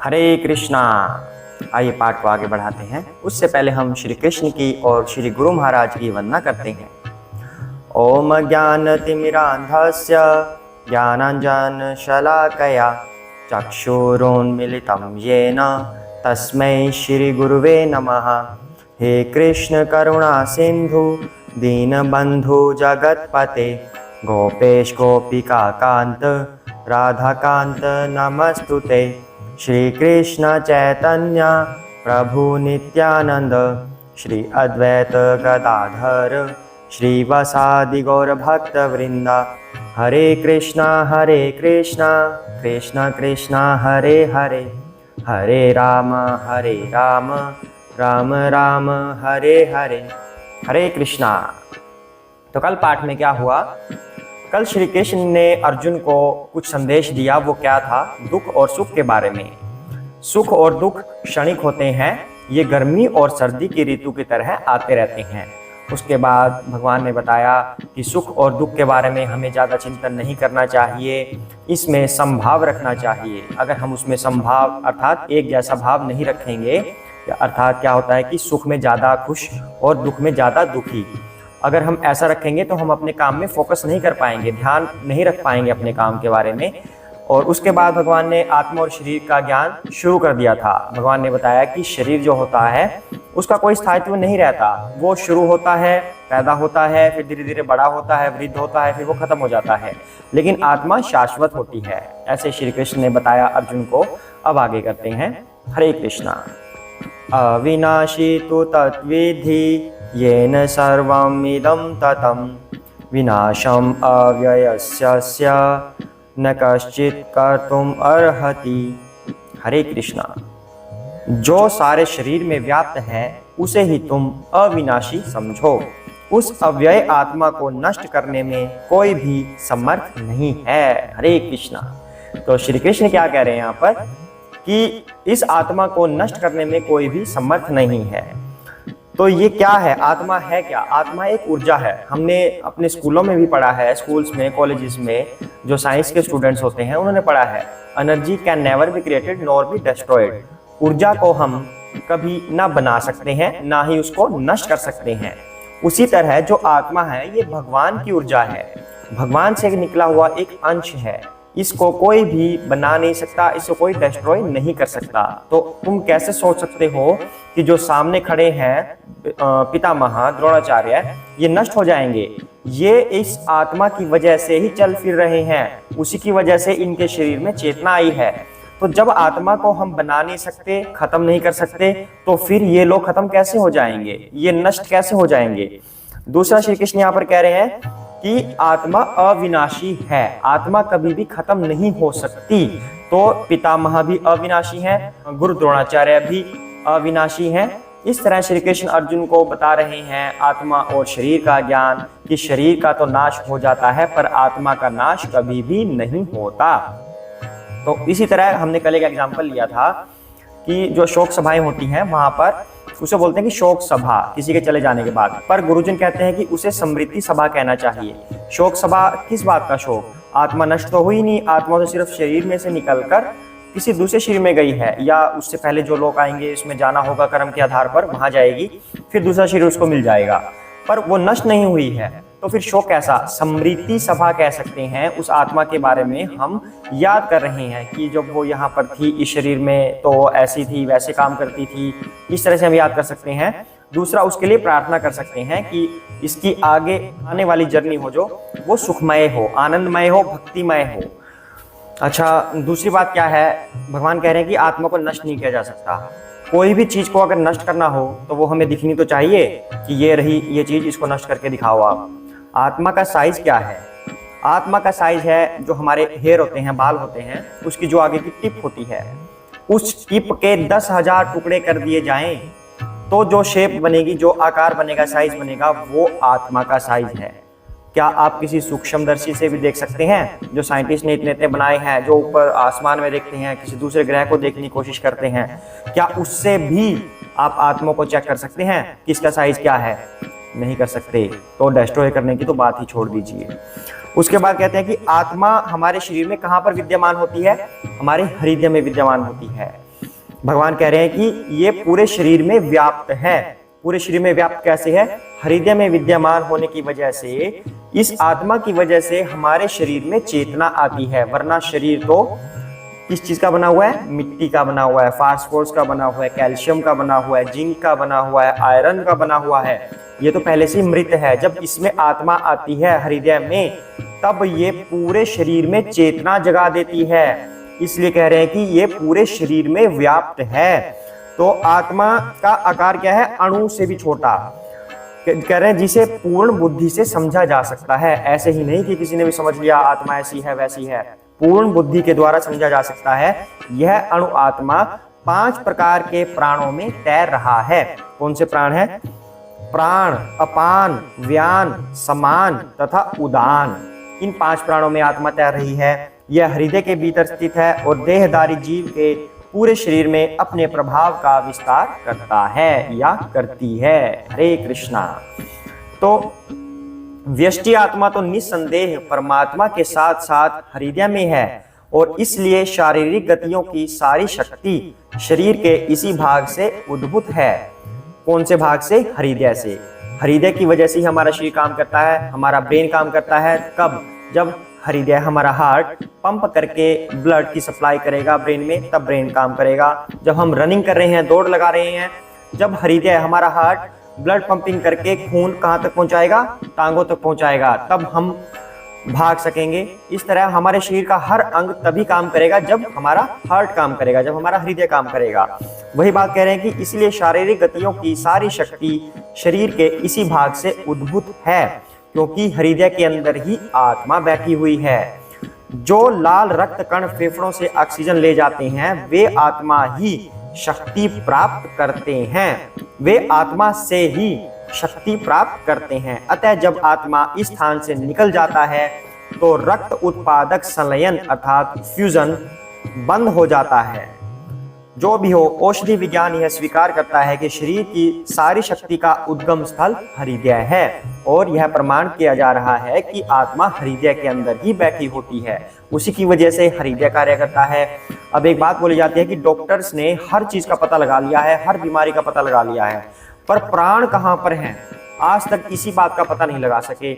हरे कृष्णा। आइए पाठ को आगे बढ़ाते हैं। उससे पहले हम श्री कृष्ण की और श्री गुरु महाराज की वंदना करते हैं। ओम ज्ञानतिमिरान्धस्य ज्ञानाञ्जनशलाकया चक्षुरुन्मीलितं येन तस्मै श्री गुरुवे नमः। हे कृष्ण करुणा सिंधु दीनबंधु जगत्पते गोपेश गोपिका कांत राधाकांत नमस्तुते। श्री कृष्ण चैतन्य प्रभु नित्यानंद श्री अद्वैत गदाधर श्रीवासादि गौर भक्त वृंदा। हरे कृष्णा कृष्ण कृष्ण हरे हरे, हरे राम राम राम हरे हरे। हरे कृष्णा। तो कल पाठ में क्या हुआ? कल श्री कृष्ण ने अर्जुन को कुछ संदेश दिया। वो क्या था? दुख और सुख के बारे में। सुख और दुख क्षणिक होते हैं, ये गर्मी और सर्दी की ऋतु की तरह आते रहते हैं। उसके बाद भगवान ने बताया कि सुख और दुख के बारे में हमें ज़्यादा चिंतन नहीं करना चाहिए, इसमें समभाव रखना चाहिए। अगर हम उसमें समभाव अर्थात एक जैसा भाव नहीं रखेंगे, अर्थात क्या होता है कि सुख में ज़्यादा खुश और दुख में ज़्यादा दुखी, अगर हम ऐसा रखेंगे तो हम अपने काम में फोकस नहीं कर पाएंगे, ध्यान नहीं रख पाएंगे अपने काम के बारे में। और उसके बाद भगवान ने आत्मा और शरीर का ज्ञान शुरू कर दिया था। भगवान ने बताया कि शरीर जो होता है उसका कोई स्थायित्व नहीं रहता, वो शुरू होता है, पैदा होता है, फिर धीरे धीरे बड़ा होता है, वृद्ध होता है, फिर वो खत्म हो जाता है, लेकिन आत्मा शाश्वत होती है। ऐसे श्री कृष्ण ने बताया अर्जुन को। अब आगे करते हैं। हरे कृष्णा। अविनाशी तु तत्विधि येन सर्वमिदं ततं विनाशम अव्ययस्य न कश्चित् कर्तुम अर्हति। हरे कृष्णा। जो सारे शरीर में व्याप्त है उसे ही तुम अविनाशी समझो। उस अव्यय आत्मा को नष्ट करने में कोई भी समर्थ नहीं है। हरे कृष्णा। तो श्री कृष्ण क्या कह रहे हैं यहाँ पर कि इस आत्मा को नष्ट करने में कोई भी समर्थ नहीं है। तो ये क्या है? आत्मा है क्या? आत्मा एक ऊर्जा है। हमने अपने स्कूलों में भी पढ़ा है, स्कूल्स में, कॉलेजेस में जो साइंस के स्टूडेंट्स होते हैं उन्होंने पढ़ा है, energy can never be created nor be destroyed. ऊर्जा को हम कभी ना बना सकते हैं, ना ही उसको नष्ट कर सकते हैं। उसी तरह जो आत्मा है ये भगवान की ऊर्जा है, भगवान से निकला हुआ एक अंश है। इसको कोई भी बना नहीं सकता, इसको कोई डिस्ट्रॉय नहीं कर सकता। तो तुम कैसे सोच सकते हो कि जो सामने खड़े हैं पितामह द्रोणाचार्य, ये नष्ट हो जाएंगे? ये इस आत्मा की वजह से ही चल फिर रहे हैं, उसी की वजह से इनके शरीर में चेतना आई है। तो जब आत्मा को हम बना नहीं सकते, खत्म नहीं कर सकते, तो फिर ये लोग खत्म कैसे हो जाएंगे, ये नष्ट कैसे हो जाएंगे? दूसरा श्री कृष्ण यहाँ पर कह रहे हैं कि आत्मा अविनाशी है, आत्मा कभी भी खत्म नहीं हो सकती। तो पितामह भी अविनाशी हैं, गुरु द्रोणाचार्य भी अविनाशी हैं। इस तरह श्री कृष्ण अर्जुन को बता रहे हैं आत्मा और शरीर का ज्ञान कि शरीर का तो नाश हो जाता है पर आत्मा का नाश कभी भी नहीं होता। तो इसी तरह हमने कल एक एग्जाम्पल लिया था कि जो शोक सभाएं होती हैं वहां पर उसे बोलते हैं कि शोक सभा, किसी के चले जाने के बाद, पर गुरुजन कहते हैं कि उसे स्मृति सभा कहना चाहिए। शोक सभा किस बात का शोक? आत्मा नष्ट तो हुई नहीं, आत्मा तो सिर्फ शरीर में से निकलकर किसी दूसरे शरीर में गई है, या उससे पहले जो लोग आएंगे इसमें जाना होगा कर्म के आधार पर, वहां जाएगी, फिर दूसरा शरीर उसको मिल जाएगा, पर वो नष्ट नहीं हुई है। तो फिर शोक कैसा? स्मृति सभा कह सकते हैं। उस आत्मा के बारे में हम याद कर रहे हैं कि जब वो यहाँ पर थी इस शरीर में तो ऐसी थी, वैसे काम करती थी, इस तरह से हम याद कर सकते हैं। दूसरा, उसके लिए प्रार्थना कर सकते हैं कि इसकी आगे आने वाली जर्नी हो जो वो सुखमय हो, आनंदमय हो, भक्तिमय हो। अच्छा, दूसरी बात क्या है? भगवान कह रहे हैं कि आत्मा को नष्ट नहीं किया जा सकता। कोई भी चीज को अगर नष्ट करना हो तो वो हमें दिखनी तो चाहिए कि ये रही ये चीज, इसको नष्ट करके दिखाओ आप। आत्मा का साइज क्या है? आत्मा का साइज है जो हमारे हेयर होते हैं, बाल होते हैं, उसकी जो आगे की टिप होती है, उस टिप के 10,000 टुकड़े कर दिए जाएं तो जो शेप बनेगी, जो आकार बनेगा, साइज बनेगा, वो आत्मा का साइज है। क्या आप किसी सूक्ष्मदर्शी से भी देख सकते हैं? जो साइंटिस्ट ने इतने इतने बनाए हैं, जो ऊपर आसमान में देखते हैं, किसी दूसरे ग्रह को देखने की कोशिश करते हैं, क्या उससे भी आप आत्मा को चेक कर सकते हैं कि इसका साइज क्या है? नहीं कर सकते। तो डिस्ट्रॉय करने की तो बात ही छोड़ दीजिए। उसके बाद कहते हैं कि आत्मा हमारे शरीर में कहाँ पर विद्यमान होती है? हमारे हृदय में विद्यमान होती है। भगवान कह रहे हैं कि ये पूरे शरीर में व्याप्त है। पूरे शरीर में व्याप्त कैसे है? हृदय में विद्यमान होने की वजह से, इस आत्मा की वजह से हमारे शरीर में चेतना आती है, वरना शरीर तो किस चीज का बना हुआ है? मिट्टी का बना हुआ है, फास्फोरस का बना हुआ है, कैल्शियम का बना हुआ है, जिंक का बना हुआ है, आयरन का बना हुआ है। ये तो पहले से मृत है। जब इसमें आत्मा आती है हृदय में, तब ये पूरे शरीर में चेतना जगा देती है। इसलिए कह रहे हैं कि ये पूरे शरीर में व्याप्त है। तो आत्मा का आकार क्या है? अणु से भी छोटा। कह रहे हैं जिसे पूर्ण बुद्धि से समझा जा सकता है। ऐसे ही नहीं कि किसी ने भी समझ लिया आत्मा ऐसी है वैसी है, पूर्ण बुद्धि के द्वारा समझा जा सकता है। यह अणु आत्मा 5 प्रकार के प्राणों में तैर रहा है। कौन से प्राण है? प्राण, अपान, व्यान, समान तथा उदान। इन 5 प्राणों में आत्मा तैर रही है। यह हृदय के भीतर स्थित है और देहधारी जीव के पूरे शरीर में अपने प्रभाव का विस्तार करता है या करती है। हरे कृष्णा। तो व्यष्टि आत्मा तो निस्संदेह परमात्मा के साथ साथ हृदय में है और इसलिए शारीरिक गतियों की सारी शक्ति शरीर के इसी भाग से उद्भूत है। कौन से भाग से? हृदय से। हृदय की वजह से ही हमारा शरीर काम करता है, हमारा ब्रेन काम करता है। कब? जब हृदय, हमारा हार्ट पंप करके ब्लड की सप्लाई करेगा ब्रेन में, तब ब्रेन काम करेगा। जब हम रनिंग कर रहे हैं, दौड़ लगा रहे हैं, जब हृदय, हमारा हार्ट ब्लड पंपिंग करके खून कहाँ तक पहुंचाएगा? टांगों तक पहुंचाएगा, तब हम भाग सकेंगे। इस तरह हमारे शरीर का हर अंग तभी काम करेगा जब हमारा हार्ट काम करेगा, जब हमारा हृदय काम करेगा। वही बात कह रहे हैं कि इसलिए शारीरिक गतियों की सारी शक्ति शरीर के इसी भाग से उद्भूत है, क्योंकि हृदय के अंदर ही आत्मा बैठी हुई है। जो लाल रक्त कण फेफड़ों से ऑक्सीजन ले जाते हैं, वे आत्मा ही शक्ति प्राप्त करते हैं। वे आत्मा से ही शक्ति प्राप्त करते हैं। अतः जब आत्मा इस स्थान से निकल जाता है तो रक्त उत्पादक संलयन अर्थात फ्यूजन बंद हो जाता है। जो भी हो, औषधि विज्ञान यह स्वीकार करता है कि शरीर की सारी शक्ति का उद्गम स्थल हृदय है और यह प्रमाण किया जा रहा है कि आत्मा हृदय के अंदर ही बैठी होती है। उसी की वजह से हृदय कार्य करता है। अब एक बात बोली जाती है कि डॉक्टर्स ने हर चीज का पता लगा लिया है, हर बीमारी का पता लगा लिया है, पर प्राण कहाँ पर हैं? आज तक किसी बात का पता नहीं लगा सके।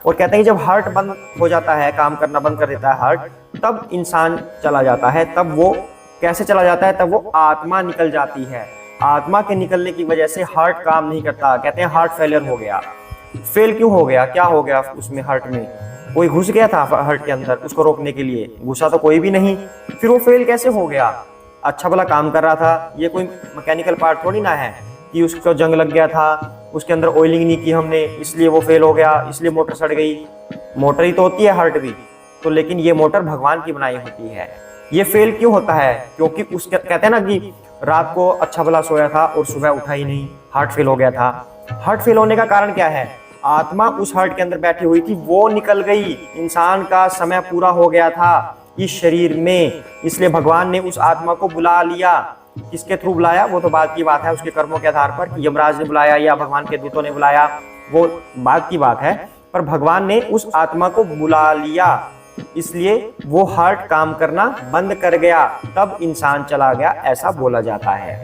और कहते हैं कि जब हार्ट बंद हो जाता है, काम करना बंद कर देता है हार्ट, तब इंसान चला जाता है। तब वो कैसे चला जाता है? तब वो आत्मा निकल जाती है। आत्मा के निकलने की वजह से हार्ट काम नहीं करता। कहते हैं हार्ट फेलियर हो गया। फेल क्यों हो गया? क्या हो गया उसमें? हार्ट में कोई घुस गया था हार्ट के अंदर उसको रोकने के लिए? घुसा तो कोई भी नहीं, फिर वो फेल कैसे हो गया? अच्छा भला काम कर रहा था। ये कोई मैकेनिकल पार्ट थोड़ी ना है कि उसको जंग लग गया था, उसके अंदर ऑयलिंग नहीं की हमने, इसलिए वो फेल हो गया, इसलिए मोटर सड़ गई। मोटर ही तो होती है हार्ट भी तो, लेकिन ये मोटर भगवान की बनाई होती है। ये फेल क्यों होता है? क्योंकि उसके कहते हैं ना कि रात को अच्छा भला सोया था और सुबह उठा ही नहीं, हार्ट फेल हो गया था। हार्ट फेल होने का कारण क्या है? आत्मा उस हार्ट के अंदर बैठी हुई थी, वो निकल गई। इंसान का समय पूरा हो गया था इस शरीर में, इसलिए भगवान ने उस आत्मा को बुला लिया। किसके थ्रू बुलाया? वो तो बात की बात है, उसके कर्मों के आधार पर यमराज ने बुलाया या भगवान के दूतों ने बुलाया, वो बात की बात है। पर भगवान ने उस आत्मा को बुला लिया, इसलिए वो हार्ट काम करना बंद कर गया, तब इंसान चला गया, ऐसा बोला जाता है।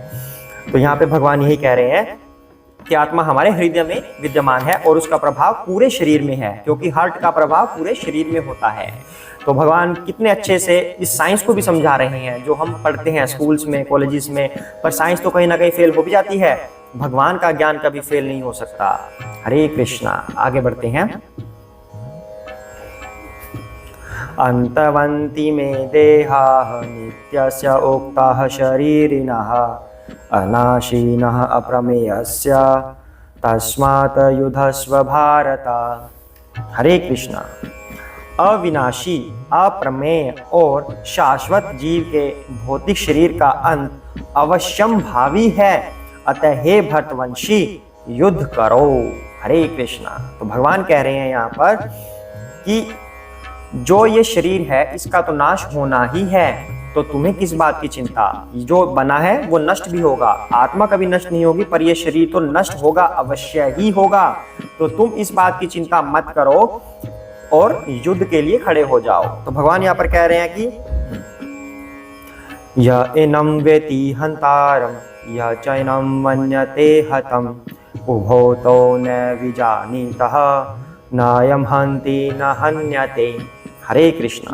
तो यहाँ पे भगवान यही कह रहे हैं कि आत्मा हमारे हृदय में विद्यमान है और उसका प्रभाव पूरे शरीर में है, क्योंकि हार्ट का प्रभाव पूरे शरीर में होता है। तो भगवान कितने अच्छे से इस साइंस को भी समझा रहे हैं जो हम पढ़ते हैं स्कूल्स में, कॉलेजेस में, पर साइंस तो कहीं ना कहीं फेल हो भी जाती है। भगवान का ज्ञान कभी फेल नहीं हो सकता। हरे कृष्णा। आगे बढ़ते हैं। अंतवन्ति में देहाः नित्यस्य उक्ताः शरीरिणः अनाशीनः अप्रमेयस्य तस्मात् युधस्व भारत। हरे कृष्णा। अविनाशी, अप्रमेय और शाश्वत जीव के भौतिक शरीर का अंत अवश्यम भावी है, अतः हे भरतवंशी युद्ध करो। हरे कृष्णा। तो भगवान कह रहे हैं यहाँ पर कि जो ये शरीर है इसका तो नाश होना ही है, तो तुम्हें किस बात की चिंता? जो बना है वो नष्ट भी होगा, आत्मा कभी नष्ट नहीं होगी, पर ये शरीर तो नष्ट होगा, अवश्य ही होगा। तो तुम इस बात की चिंता मत करो और युद्ध के लिए खड़े हो जाओ। तो भगवान यहाँ पर कह रहे हैं कि य एनं वेति हन्तारं य चैनं मन्यते हतम् उभौ तौ न विजानीतः नायं हन्ति न हन्यते। हरे कृष्णा।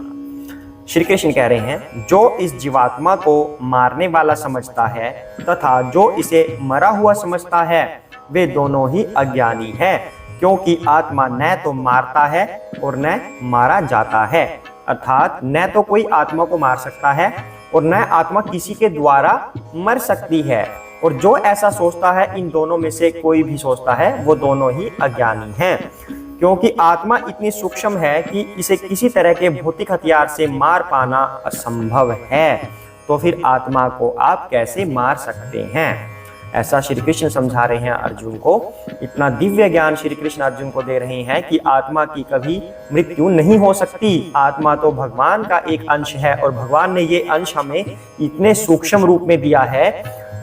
श्री कृष्ण कह रहे हैं, जो इस जीवात्मा को मारने वाला समझता है तथा जो इसे मरा हुआ समझता है वे दोनों ही अज्ञानी हैं, क्योंकि आत्मा न तो मारता है और न मारा जाता है। अर्थात न तो कोई आत्मा को मार सकता है और न आत्मा किसी के द्वारा मर सकती है। और जो ऐसा सोचता है, इन दोनों में से कोई भी सोचता है, वो दोनों ही अज्ञानी हैं, क्योंकि आत्मा इतनी सूक्ष्म है कि इसे किसी तरह के भौतिक हथियार से मार पाना असंभव है। तो फिर आत्मा को आप कैसे मार सकते हैं? ऐसा श्री कृष्ण समझा रहे हैं अर्जुन को। इतना दिव्य ज्ञान श्री कृष्ण अर्जुन को दे रहे हैं कि आत्मा की कभी मृत्यु नहीं हो सकती। आत्मा तो भगवान का एक अंश है और भगवान ने ये अंश हमें इतने सूक्ष्म रूप में दिया है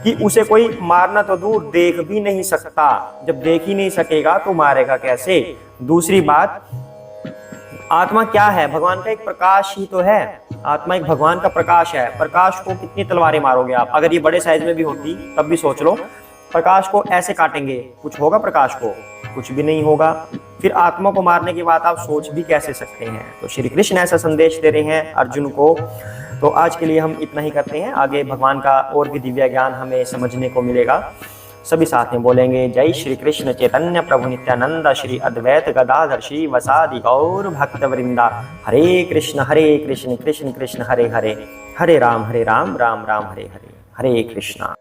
कि उसे कोई मारना तो दूर, देख भी नहीं सकता। जब देख ही नहीं सकेगा तो मारेगा कैसे? दूसरी बात, आत्मा क्या है? भगवान का एक प्रकाश ही तो है। आत्मा एक भगवान का प्रकाश है। प्रकाश को कितनी तलवारें मारोगे आप? अगर ये बड़े साइज में भी होती तब भी सोच लो, प्रकाश को ऐसे काटेंगे, कुछ होगा प्रकाश को? कुछ भी नहीं होगा। फिर आत्मा को मारने की बात आप सोच भी कैसे सकते हैं? तो श्री कृष्ण ऐसा संदेश दे रहे हैं अर्जुन को। तो आज के लिए हम इतना ही करते हैं। आगे भगवान का और भी दिव्य ज्ञान हमें समझने को मिलेगा। सभी साथ में बोलेंगे, जय श्री कृष्ण चैतन्य प्रभु नित्यानंद श्री अद्वैत गदाधर श्री वसादि गौर भक्त वृंदा। हरे कृष्ण कृष्ण कृष्ण हरे हरे, हरे राम राम राम हरे हरे। हरे कृष्णा।